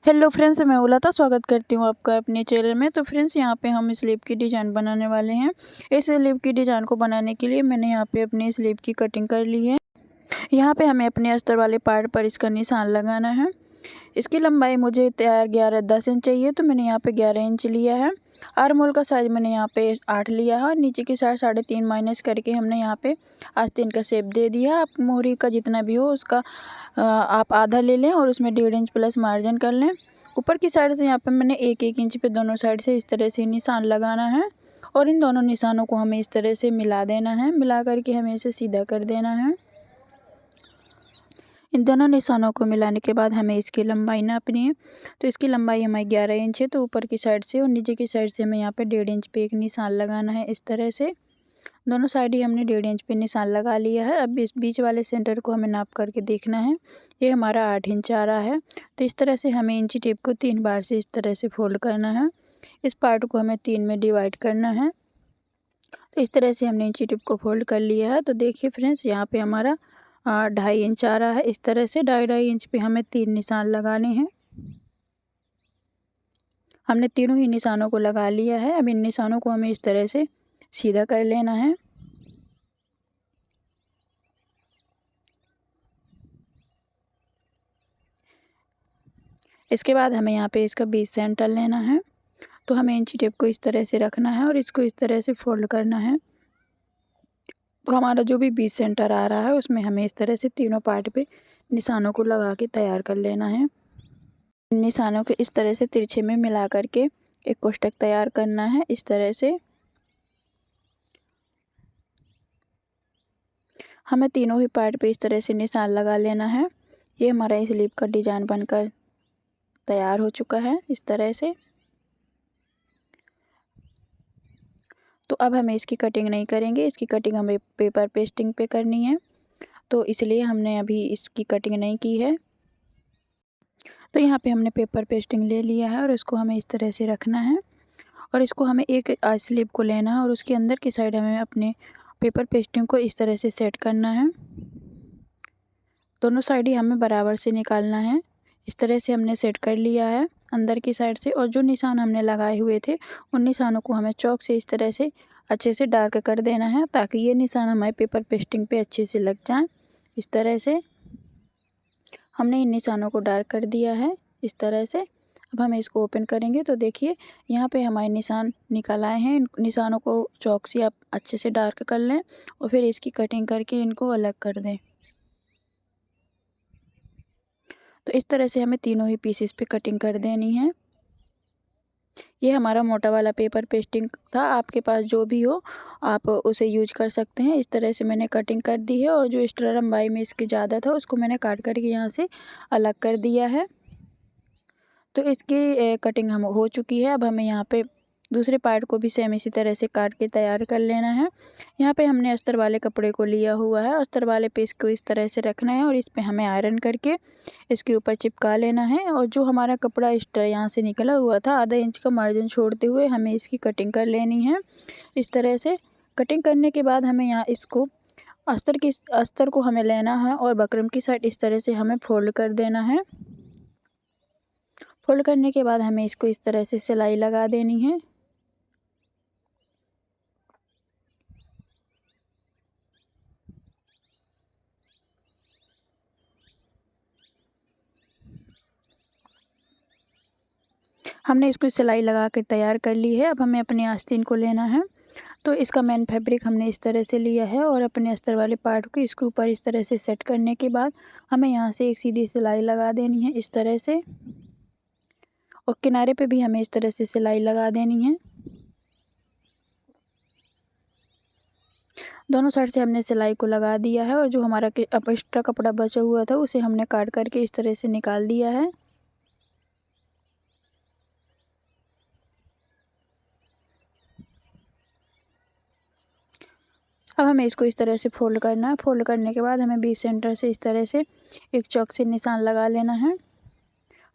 Hello friends, मैं उलता स्वागत करती हूँ आपका अपने चैनल में। तो फ्रेंड्स, यहाँ पे हम स्लीव की डिज़ाइन बनाने वाले हैं। इस स्लीव की डिज़ाइन को बनाने के लिए मैंने यहाँ पे अपनी स्लीव की कटिंग कर ली है। यहाँ पे हमें अपने अस्तर वाले पार्ट पर इसका निशान लगाना है। इसकी लंबाई मुझे तैयार 11-10 इंच चाहिए, तो मैंने यहाँ पे 11 इंच लिया है। आर्म होल का साइज़ मैंने यहाँ पे 8 लिया है और नीचे की साइड 3.5 माइनस करके हमने यहाँ पे आस्तीन का शेप दे दिया। आप मोहरी का जितना भी हो उसका आप आधा ले लें और उसमें 1.5 इंच प्लस मार्जिन कर लें। ऊपर की साइड से यहाँ पे मैंने 1-1 इंच पे दोनों साइड से इस तरह से निशान लगाना है और इन दोनों निशानों को हमें इस तरह से मिला देना है। मिला करके हमें इसे सीधा कर देना है। इन दोनों निशानों को मिलाने के बाद हमें इसकी लंबाई नापनी है। तो इसकी लंबाई हमारी 11 इंच है। तो ऊपर की साइड से और नीचे की साइड से हमें यहाँ पे 1.5 इंच पे एक निशान लगाना है। इस तरह से दोनों साइड ही हमने 1.5 इंच पे निशान लगा लिया है। अब इस बीच वाले सेंटर को हमें नाप करके देखना है। ये हमारा 8 इंच आ रहा है। तो इस तरह से हमें इंची टेप को 3 बार से इस तरह से फोल्ड करना है। इस पार्ट को हमें 3 में डिवाइड करना है। तो इस तरह से हमने इंची टेप को फोल्ड कर लिया है। तो देखिए फ्रेंड्स, यहाँ पे हमारा 2.5 इंच आ रहा है। इस तरह से 2.5 इंच पे हमें 3 निशान लगाने हैं। हमने तीनों ही निशानों को लगा लिया है। अब इन निशानों को हमें इस तरह से सीधा कर लेना है। इसके बाद हमें यहाँ पे इसका बीच सेंटर लेना है। तो हमें इंची टेप को इस तरह से रखना है और इसको इस तरह से फोल्ड करना है। तो हमारा जो भी बीच सेंटर आ रहा है उसमें हमें इस तरह से तीनों पार्ट पे निशानों को लगा के तैयार कर लेना है। निशानों के इस तरह से तिरछे में मिला करके एक कोष्ठक तैयार करना है। इस तरह से हमें तीनों ही पार्ट पे इस तरह से निशान लगा लेना है। ये हमारा स्लीव का डिजाइन बनकर तैयार हो चुका है इस तरह से। तो अब हमें इसकी कटिंग नहीं करेंगे, इसकी कटिंग हमें पेपर पेस्टिंग पे करनी है। तो इसलिए हमने अभी इसकी कटिंग नहीं की है। तो यहाँ पे हमने पेपर पेस्टिंग ले लिया है और इसको हमें इस तरह से रखना है और इसको हमें एक स्लीव को लेना है और उसके अंदर की साइड हमें अपने पेपर पेस्टिंग को इस तरह से सेट करना है। दोनों साइड ही हमें बराबर से निकालना है। इस तरह से हमने सेट कर लिया है अंदर की साइड से। और जो निशान हमने लगाए हुए थे उन निशानों को हमें चॉक से इस तरह से अच्छे से डार्क कर देना है ताकि ये निशान हमारे पेपर पेस्टिंग पे अच्छे से लग जाएं। इस तरह से हमने इन निशानों को डार्क कर दिया है इस तरह से। अब हम इसको ओपन करेंगे तो देखिए यहाँ पे हमारे निशान निकल आए हैं। इन निशानों को चॉक से आप अच्छे से डार्क कर लें और फिर इसकी कटिंग करके इनको अलग कर दें। तो इस तरह से हमें तीनों ही पीसेस पे कटिंग कर देनी है। ये हमारा मोटा वाला पेपर पेस्टिंग था, आपके पास जो भी हो आप उसे यूज कर सकते हैं। इस तरह से मैंने कटिंग कर दी है और जो एक्स्ट्रा लंबाई में इसकी ज़्यादा था उसको मैंने काट करके यहाँ से अलग कर दिया है। तो इसकी कटिंग हम हो चुकी है। अब हमें यहाँ पे दूसरे पार्ट को भी सेम इसी तरह से काट के तैयार कर लेना है। यहाँ पे हमने अस्तर वाले कपड़े को लिया हुआ है। अस्तर वाले पे इसको इस तरह से रखना है और इस पे हमें आयरन करके इसके ऊपर चिपका लेना है। और जो हमारा कपड़ा एक्स्ट्रा यहाँ से निकला हुआ था आधा इंच का मार्जिन छोड़ते हुए हमें इसकी कटिंग कर लेनी है। इस तरह से कटिंग करने के बाद हमें यहाँ इसको अस्तर को हमें लेना है और बकरम की साइड इस तरह से हमें फोल्ड कर देना है। फोल्ड करने के बाद हमें इसको इस तरह से सिलाई लगा देनी है। हमने इसको सिलाई लगा कर तैयार कर ली है। अब हमें अपने आस्तीन को लेना है। तो इसका मेन फैब्रिक हमने इस तरह से लिया है और अपने अस्तर वाले पार्ट को इसके ऊपर इस तरह से सेट करने के बाद हमें यहाँ से एक सीधी सिलाई लगा देनी है इस तरह से। और किनारे पे भी हमें इस तरह से सिलाई लगा देनी है। दोनों साइड से हमने सिलाई को लगा दिया है और जो हमारा एक्स्ट्रा कपड़ा बचा हुआ था उसे हमने काट करके इस तरह से निकाल दिया है। अब हमें इसको इस तरह से फोल्ड करना है। फोल्ड करने के बाद हमें बीच सेंटर से इस तरह से एक चॉक से निशान लगा लेना है।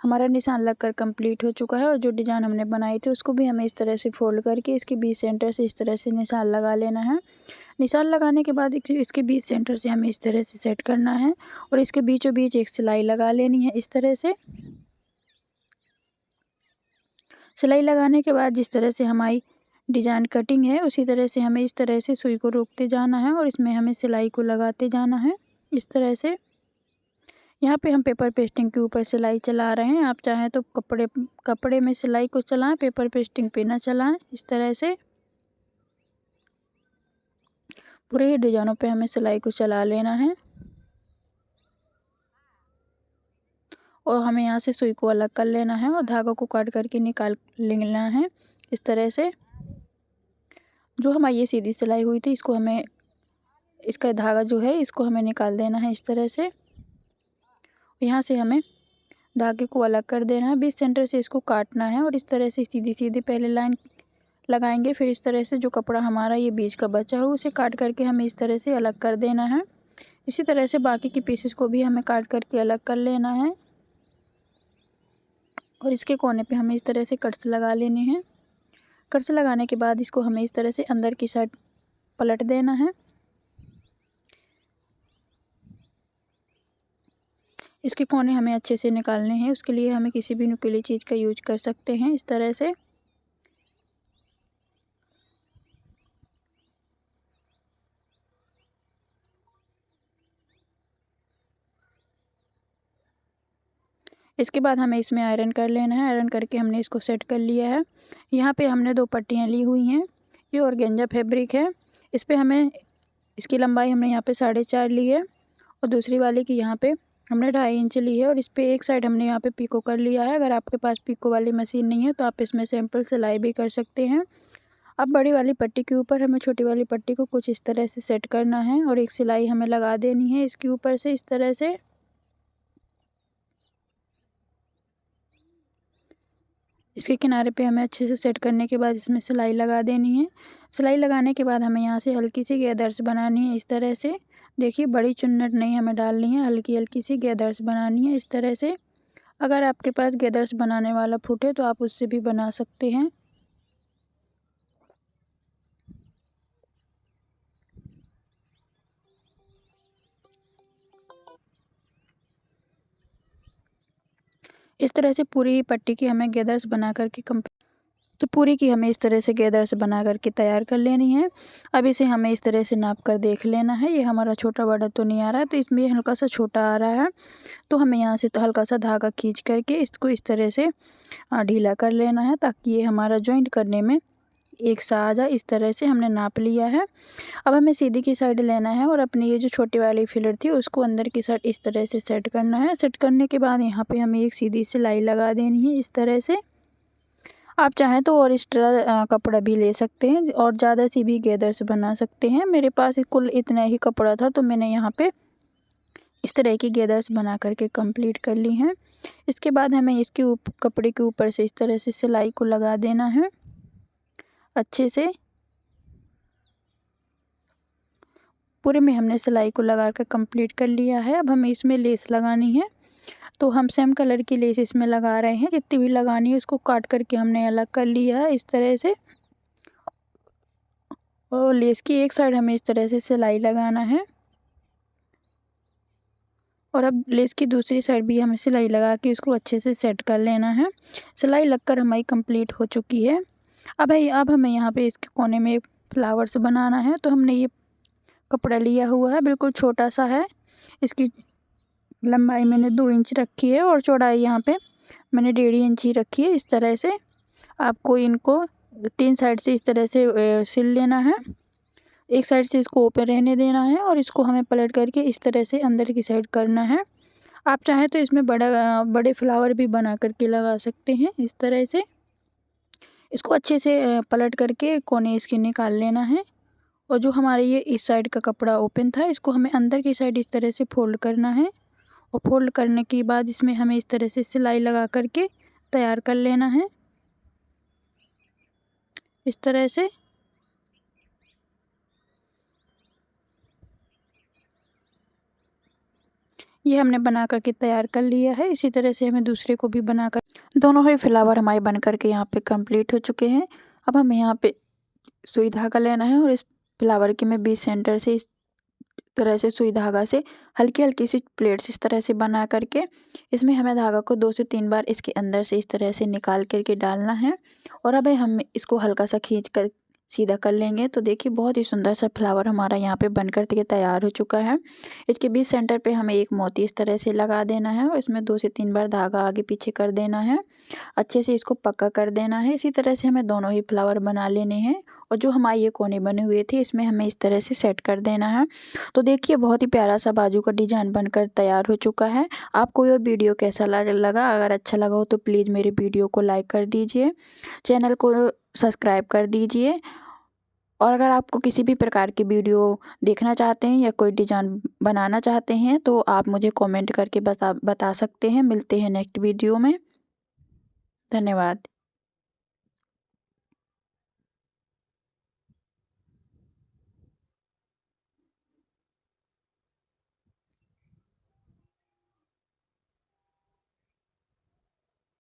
हमारा निशान लगकर कंप्लीट हो चुका है और जो डिज़ाइन हमने बनाई थी उसको भी हमें इस तरह से फोल्ड करके इसके बीच सेंटर से इस तरह से निशान लगा लेना है। निशान लगाने के बाद इसके बीच सेंटर से हमें इस तरह से सेट करना है और इसके बीचों बीच एक सिलाई लगा लेनी है इस तरह से। सिलाई लगाने के बाद जिस तरह से हमारी डिजाइन कटिंग है उसी तरह से हमें इस तरह से सुई को रोकते जाना है और इसमें हमें सिलाई को लगाते जाना है। इस तरह से यहाँ पे हम पेपर पेस्टिंग के ऊपर सिलाई चला रहे हैं। आप चाहें तो कपड़े में सिलाई को चलाएं, पेपर पेस्टिंग पे ना चलाएं। इस तरह से पूरे ही डिजाइनों पे हमें सिलाई को चला लेना है और हमें यहाँ से सुई को अलग कर लेना है और धागा को काट करके निकाल लेना है। इस तरह से जो हमारी ये सीधी सिलाई हुई थी इसको हमें, इसका धागा जो है इसको हमें निकाल देना है। इस तरह से यहाँ से हमें धागे को अलग कर देना है, बीच सेंटर से इसको काटना है और इस तरह से सीधी सीधी पहले लाइन लगाएंगे। फिर इस तरह से जो कपड़ा हमारा ये बीच का बचा हो उसे काट करके हमें इस तरह से अलग कर देना है। इसी तरह से बाकी की पीसेस को भी हमें काट करके अलग कर लेना है और इसके कोने पे हमें इस तरह से कट्स लगा लेने हैं। कट्स लगाने के बाद इसको हमें इस तरह से अंदर की साइड पलट देना है। इसके कोने हमें अच्छे से निकालने हैं, उसके लिए हमें किसी भी नुकीली चीज़ का यूज कर सकते हैं। इस तरह से इसके बाद हमें इसमें आयरन कर लेना है। आयरन करके हमने इसको सेट कर लिया है। यहाँ पे हमने 2 पट्टियाँ ली हुई हैं। ये ऑर्गेन्जा फैब्रिक है। इस पे हमें, इसकी लंबाई हमने यहाँ पे 4.5 ली है और दूसरी वाली की यहाँ पे हमने 2.5 इंच ली है और इस पे एक साइड हमने यहाँ पे पिको कर लिया है। अगर आपके पास पिको वाली मशीन नहीं है तो आप इसमें सिंपल सिलाई भी कर सकते हैं। अब बड़ी वाली पट्टी के ऊपर हमें छोटी वाली पट्टी को कुछ इस तरह से सेट करना है और एक सिलाई हमें लगा देनी है इसके ऊपर से। इस तरह से इसके किनारे पे हमें अच्छे से सेट करने के बाद इसमें सिलाई लगा देनी है। सिलाई लगाने के बाद हमें यहाँ से हल्की सी गैदर्स बनानी है। इस तरह से देखिए, बड़ी चुन्नट नहीं हमें डालनी है, हल्की हल्की सी गैदर्स बनानी है। इस तरह से अगर आपके पास गैदर्स बनाने वाला फुट है तो आप उससे भी बना सकते हैं। इस तरह से पूरी पट्टी की हमें गैदर्स बना करके तो पूरी की हमें इस तरह से गैदर्स बना करके तैयार कर लेनी है। अब इसे हमें इस तरह से नाप कर देख लेना है। ये हमारा छोटा बड़ा तो नहीं आ रहा है, तो इसमें हल्का सा छोटा आ रहा है, तो हमें यहाँ से तो हल्का सा धागा खींच करके इसको इस तरह से ढीला कर लेना है ताकि ये हमारा जॉइंट करने में एक सा आ जाए। इस तरह से हमने नाप लिया है। अब हमें सीधी की साइड लेना है और अपनी ये जो छोटी वाली फिलर थी उसको अंदर की साइड इस तरह से सेट करना है। सेट करने के बाद यहाँ पे हमें एक सीधी सिलाई लगा देनी है। इस तरह से आप चाहें तो और एक्स्ट्रा कपड़ा भी ले सकते हैं और ज़्यादा सी भी गैदर्स बना सकते हैं। मेरे पास कुल इतना ही कपड़ा था तो मैंने यहाँ पे इस तरह की गैदर्स बना करके कंप्लीट कर ली हैं। इसके बाद हमें इसके कपड़े के ऊपर से इस तरह से सिलाई को लगा देना है अच्छे से। पूरे में हमने सिलाई को लगा कर कंप्लीट कर लिया है। अब हमें इसमें लेस लगानी है, तो हम सेम कलर की लेस इसमें लगा रहे हैं। जितनी भी लगानी है उसको काट करके हमने अलग कर लिया है इस तरह से, और लेस की एक साइड हमें इस तरह से सिलाई लगाना है और अब लेस की दूसरी साइड भी हमें सिलाई लगा के इसको अच्छे से सेट कर लेना है। सिलाई लगकर हमारी कंप्लीट हो चुकी है। अब हमें यहाँ पे इसके कोने में फ्लावर्स बनाना है, तो हमने ये कपड़ा लिया हुआ है, बिल्कुल छोटा सा है। इसकी लंबाई मैंने 2 इंच रखी है और चौड़ाई यहाँ पे मैंने 1.5 इंच ही रखी है। इस तरह से आपको इनको 3 साइड से इस तरह से सिल लेना है। एक साइड से इसको ओपन रहने देना है और इसको हमें पलट करके इस तरह से अंदर की साइड करना है। आप चाहें तो इसमें बड़े फ्लावर भी बना करके लगा सकते हैं। इस तरह से इसको अच्छे से पलट करके कोने इसके निकाल लेना है और जो हमारे ये इस साइड का कपड़ा ओपन था इसको हमें अंदर की साइड इस तरह से फोल्ड करना है और फोल्ड करने के बाद इसमें हमें इस तरह से सिलाई लगा करके तैयार कर लेना है इस तरह से। ये हमने बना करके तैयार कर लिया है। इसी तरह से हमें दूसरे को भी बनाकर, दोनों ही फ्लावर हमारे बन करके यहाँ पे कंप्लीट हो चुके हैं। अब हमें यहाँ पे सुई धागा लेना है और इस फ्लावर के मैं बीच सेंटर से इस तरह से सुई धागा से हल्की हल्की सी प्लेट्स इस तरह से बना करके इसमें हमें धागा को 2 से 3 बार इसके अंदर से इस तरह से निकाल करके डालना है। और अब हम इसको हल्का सा खींच कर सीधा कर लेंगे। तो देखिए बहुत ही सुंदर सा फ्लावर हमारा यहाँ पे बनकर के तैयार हो चुका है। इसके बीच सेंटर पे हमें एक मोती इस तरह से लगा देना है और इसमें 2 से 3 बार धागा आगे पीछे कर देना है। अच्छे से इसको पक्का कर देना है। इसी तरह से हमें दोनों ही फ्लावर बना लेने हैं और जो हमारे ये कोने बने हुए थे इसमें हमें इस तरह से सेट कर देना है। तो देखिए बहुत ही प्यारा सा बाजू का डिजाइन बनकर तैयार हो चुका है। आपको ये वीडियो कैसा लगा? अगर अच्छा लगा हो तो प्लीज़ मेरे वीडियो को लाइक कर दीजिए, चैनल को सब्सक्राइब कर दीजिए। और अगर आपको किसी भी प्रकार की वीडियो देखना चाहते हैं या कोई डिजाइन बनाना चाहते हैं तो आप मुझे कमेंट करके बता सकते हैं। मिलते हैं नेक्स्ट वीडियो में। धन्यवाद।